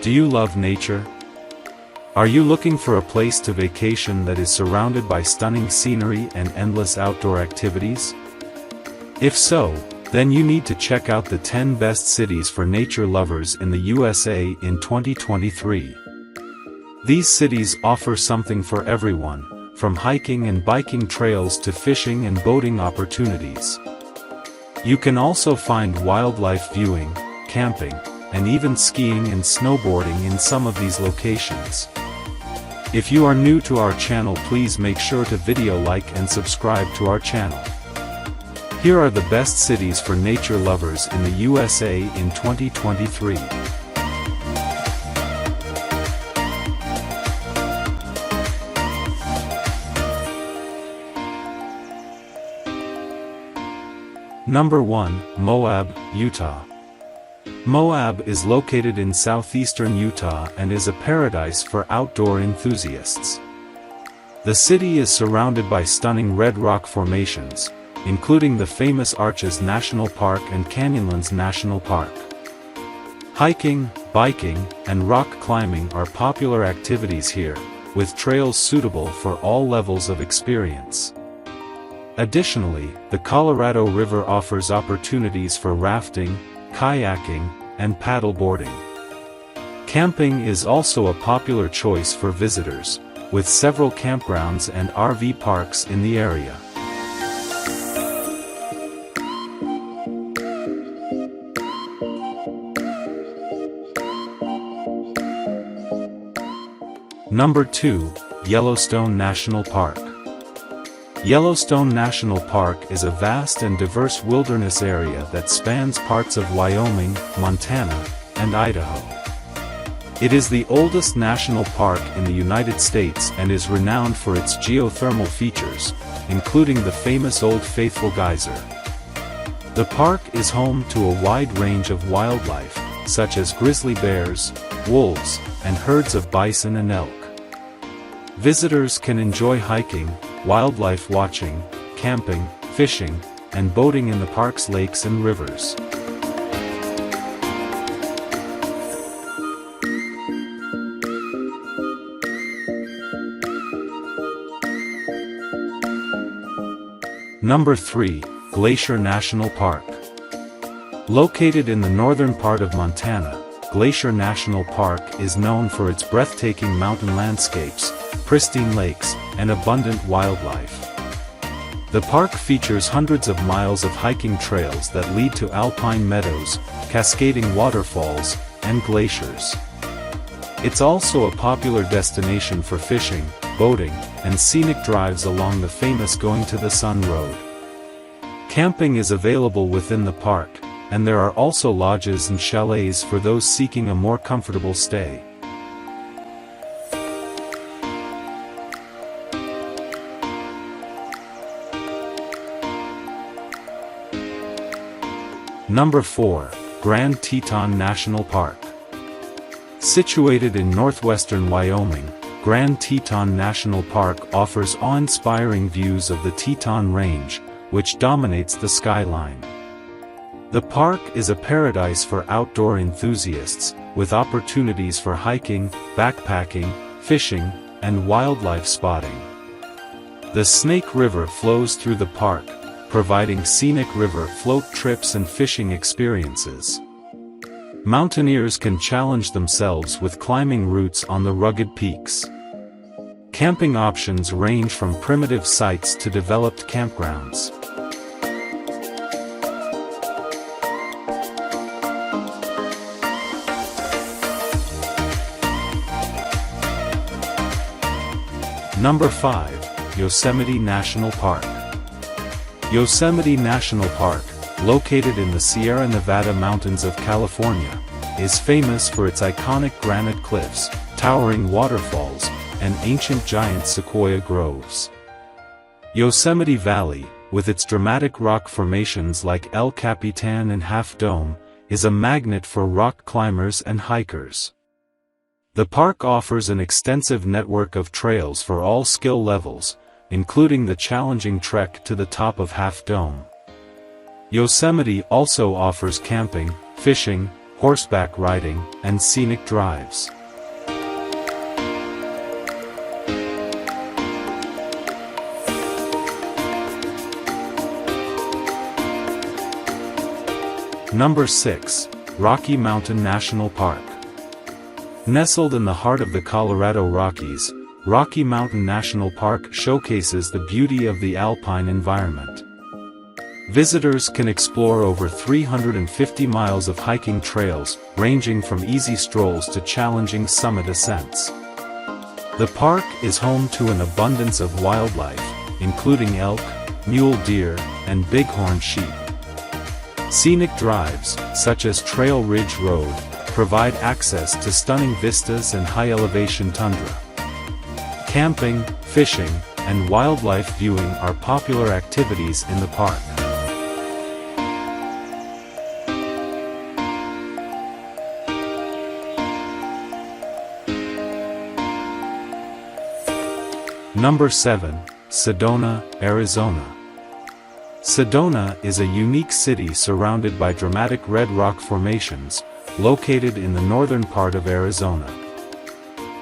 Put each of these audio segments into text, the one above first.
Do you love nature? Are you looking for a place to vacation that is surrounded by stunning scenery and endless outdoor activities? If so, then you need to check out the 10 best cities for nature lovers in the USA in 2023. These cities offer something for everyone, from hiking and biking trails to fishing and boating opportunities. You can also find wildlife viewing, camping, and even skiing and snowboarding in some of these locations. If you are new to our channel, please make sure to video like and subscribe to our channel. Here are the best cities for nature lovers in the USA in 2023. Number 1, Moab, Utah. Moab is located in southeastern Utah and is a paradise for outdoor enthusiasts. The city is surrounded by stunning red rock formations, including the famous Arches National Park and Canyonlands National Park. Hiking, biking, and rock climbing are popular activities here, with trails suitable for all levels of experience. Additionally, the Colorado River offers opportunities for rafting, kayaking, and paddleboarding. Camping is also a popular choice for visitors, with several campgrounds and RV parks in the area. Number 2, Yellowstone National Park. Yellowstone National Park is a vast and diverse wilderness area that spans parts of Wyoming, Montana, and Idaho. It is the oldest national park in the United States and is renowned for its geothermal features, including the famous Old Faithful Geyser. The park is home to a wide range of wildlife, such as grizzly bears, wolves, and herds of bison and elk. Visitors can enjoy hiking, wildlife watching, camping, fishing, and boating in the park's lakes and rivers. Number 3, Glacier National Park. Located in the northern part of Montana, Glacier National Park is known for its breathtaking mountain landscapes, pristine lakes, and abundant wildlife. The park features hundreds of miles of hiking trails that lead to alpine meadows, cascading waterfalls, and glaciers. It's also a popular destination for fishing, boating, and scenic drives along the famous Going to the Sun Road. Camping is available within the park, and there are also lodges and chalets for those seeking a more comfortable stay. Number 4, Grand Teton National Park. Situated in northwestern Wyoming, Grand Teton National Park offers awe-inspiring views of the Teton Range, which dominates the skyline. The park is a paradise for outdoor enthusiasts, with opportunities for hiking, backpacking, fishing, and wildlife spotting. The Snake River flows through the park, providing scenic river float trips and fishing experiences. Mountaineers can challenge themselves with climbing routes on the rugged peaks. Camping options range from primitive sites to developed campgrounds. Number 5, Yosemite National Park. Yosemite National Park, located in the Sierra Nevada mountains of California, is famous for its iconic granite cliffs, towering waterfalls, and ancient giant sequoia groves. Yosemite Valley, with its dramatic rock formations like El Capitan and Half Dome, is a magnet for rock climbers and hikers. The park offers an extensive network of trails for all skill levels, including the challenging trek to the top of Half Dome. Yosemite also offers camping, fishing, horseback riding, and scenic drives. Number 6. Rocky Mountain National Park. Nestled in the heart of the Colorado Rockies, Rocky Mountain National Park showcases the beauty of the alpine environment. Visitors can explore over 350 miles of hiking trails, ranging from easy strolls to challenging summit ascents. The park is home to an abundance of wildlife, including elk, mule deer, and bighorn sheep. Scenic drives, such as Trail Ridge Road, provide access to stunning vistas and high-elevation tundra. Camping, fishing, and wildlife viewing are popular activities in the park. Number 7. Sedona, Arizona. Sedona is a unique city surrounded by dramatic red rock formations, located in the northern part of Arizona.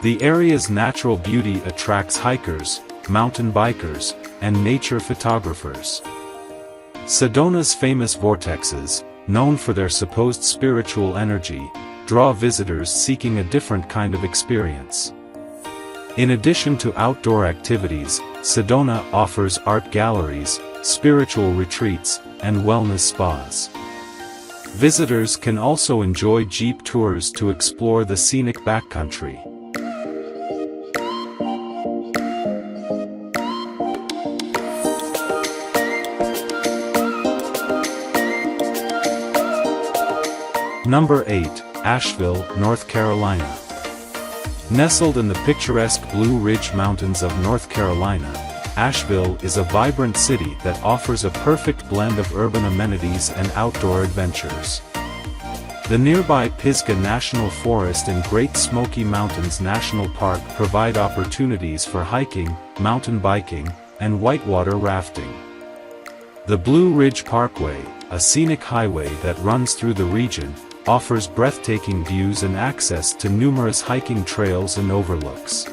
The area's natural beauty attracts hikers, mountain bikers, and nature photographers. Sedona's famous vortexes, known for their supposed spiritual energy, draw visitors seeking a different kind of experience. In addition to outdoor activities, Sedona offers art galleries, spiritual retreats, and wellness spas. Visitors can also enjoy jeep tours to explore the scenic backcountry. Number 8. Asheville, North Carolina. Nestled in the picturesque Blue Ridge Mountains of North Carolina, Asheville is a vibrant city that offers a perfect blend of urban amenities and outdoor adventures. The nearby Pisgah National Forest and Great Smoky Mountains National Park provide opportunities for hiking, mountain biking, and whitewater rafting. The Blue Ridge Parkway, a scenic highway that runs through the region, offers breathtaking views and access to numerous hiking trails and overlooks.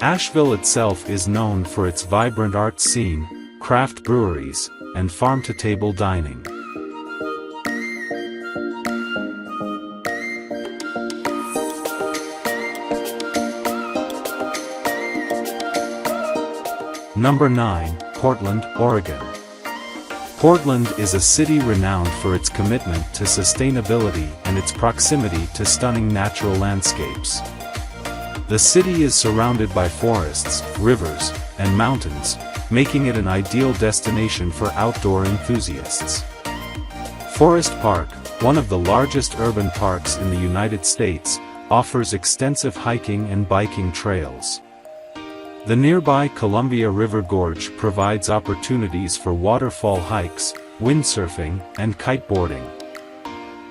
Asheville itself is known for its vibrant art scene, craft breweries, and farm-to-table dining. Number 9. Portland, Oregon. Portland is a city renowned for its commitment to sustainability and its proximity to stunning natural landscapes. The city is surrounded by forests, rivers, and mountains, making it an ideal destination for outdoor enthusiasts. Forest Park, one of the largest urban parks in the United States, offers extensive hiking and biking trails. The nearby Columbia River Gorge provides opportunities for waterfall hikes, windsurfing, and kiteboarding.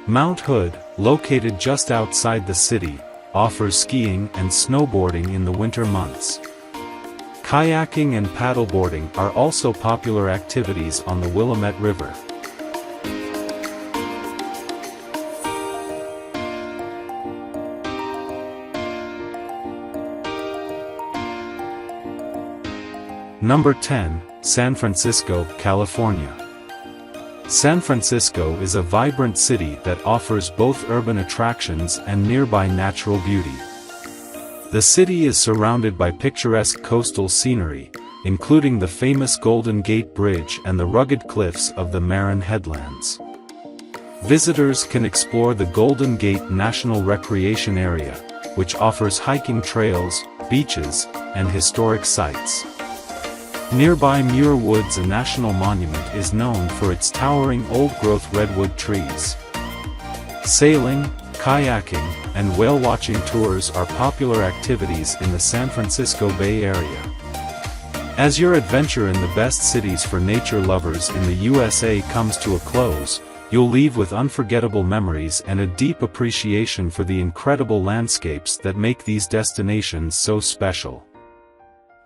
Mount Hood, located just outside the city, offers skiing and snowboarding in the winter months. Kayaking and paddleboarding are also popular activities on the Willamette River. Number 10. San Francisco, California. San Francisco is a vibrant city that offers both urban attractions and nearby natural beauty. The city is surrounded by picturesque coastal scenery, including the famous Golden Gate Bridge and the rugged cliffs of the Marin Headlands. Visitors can explore the Golden Gate National Recreation Area, which offers hiking trails, beaches, and historic sites. Nearby Muir Woods, a national monument, is known for its towering old-growth redwood trees. Sailing, kayaking, and whale-watching tours are popular activities in the San Francisco Bay Area. As your adventure in the best cities for nature lovers in the USA comes to a close, you'll leave with unforgettable memories and a deep appreciation for the incredible landscapes that make these destinations so special.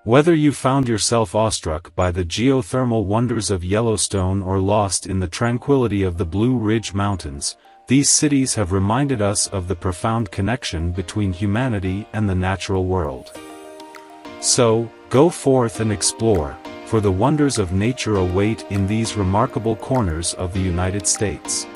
Whether you found yourself awestruck by the geothermal wonders of Yellowstone or lost in the tranquility of the Blue Ridge Mountains, these cities have reminded us of the profound connection between humanity and the natural world. So, go forth and explore, for the wonders of nature await in these remarkable corners of the United States.